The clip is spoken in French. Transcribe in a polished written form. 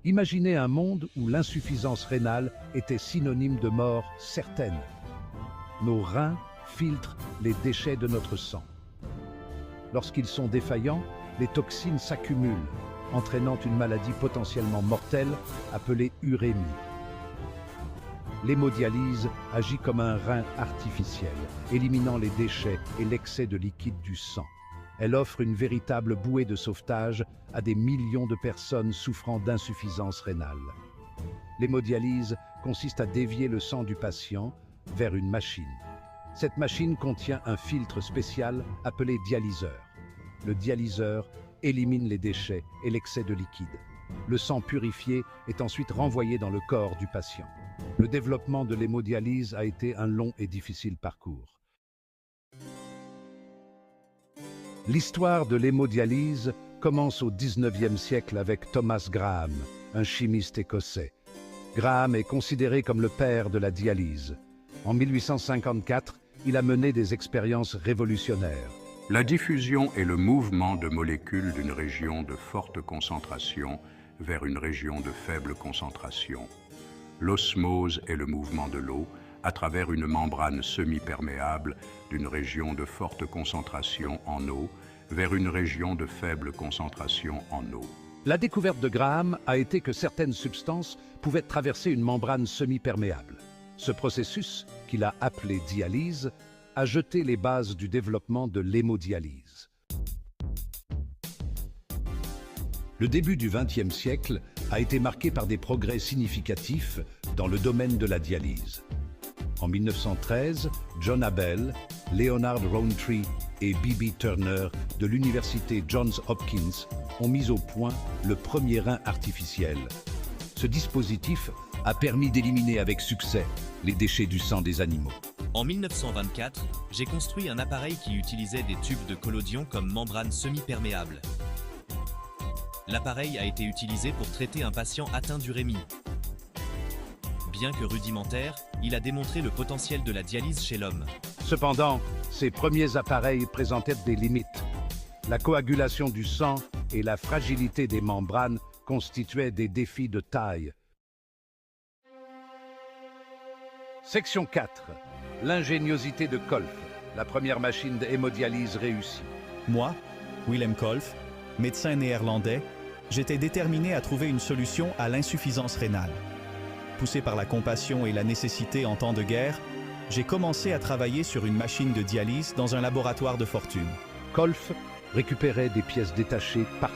Imaginez un monde où l'insuffisance rénale était synonyme de mort certaine. Nos reins filtrent les déchets de notre sang. Lorsqu'ils sont défaillants, les toxines s'accumulent, entraînant une maladie potentiellement mortelle appelée urémie. L'hémodialyse agit comme un rein artificiel, éliminant les déchets et l'excès de liquide du sang. Elle offre une véritable bouée de sauvetage à des millions de personnes souffrant d'insuffisance rénale. L'hémodialyse consiste à dévier le sang du patient vers une machine. Cette machine contient un filtre spécial appelé dialyseur. Le dialyseur élimine les déchets et l'excès de liquide. Le sang purifié est ensuite renvoyé dans le corps du patient. Le développement de l'hémodialyse a été un long et difficile parcours. L'histoire de l'hémodialyse commence au XIXe siècle avec Thomas Graham, un chimiste écossais. Graham est considéré comme le père de la dialyse. En 1854, il a mené des expériences révolutionnaires. La diffusion est le mouvement de molécules d'une région de forte concentration vers une région de faible concentration. L'osmose est le mouvement de l'eau à travers une membrane semi-perméable d'une région de forte concentration en eau vers une région de faible concentration en eau. La découverte de Graham a été que certaines substances pouvaient traverser une membrane semi-perméable. Ce processus, qu'il a appelé dialyse, a jeté les bases du développement de l'hémodialyse. Le début du XXe siècle a été marqué par des progrès significatifs dans le domaine de la dialyse. En 1913, John Abel, Leonard Rowntree et B.B. Turner de l'université Johns Hopkins ont mis au point le premier rein artificiel. Ce dispositif a permis d'éliminer avec succès les déchets du sang des animaux. En 1924, j'ai construit un appareil qui utilisait des tubes de collodion comme membrane semi-perméable. L'appareil a été utilisé pour traiter un patient atteint d'urémie. Bien que rudimentaire, il a démontré le potentiel de la dialyse chez l'homme. Cependant, ces premiers appareils présentaient des limites. La coagulation du sang et la fragilité des membranes constituaient des défis de taille. Section 4. L'ingéniosité de Kolff, la première machine d'hémodialyse réussie. Moi, Willem Kolff, médecin néerlandais, j'étais déterminé à trouver une solution à l'insuffisance rénale. Poussé par la compassion et la nécessité en temps de guerre, j'ai commencé à travailler sur une machine de dialyse dans un laboratoire de fortune. Kolff récupérait des pièces détachées par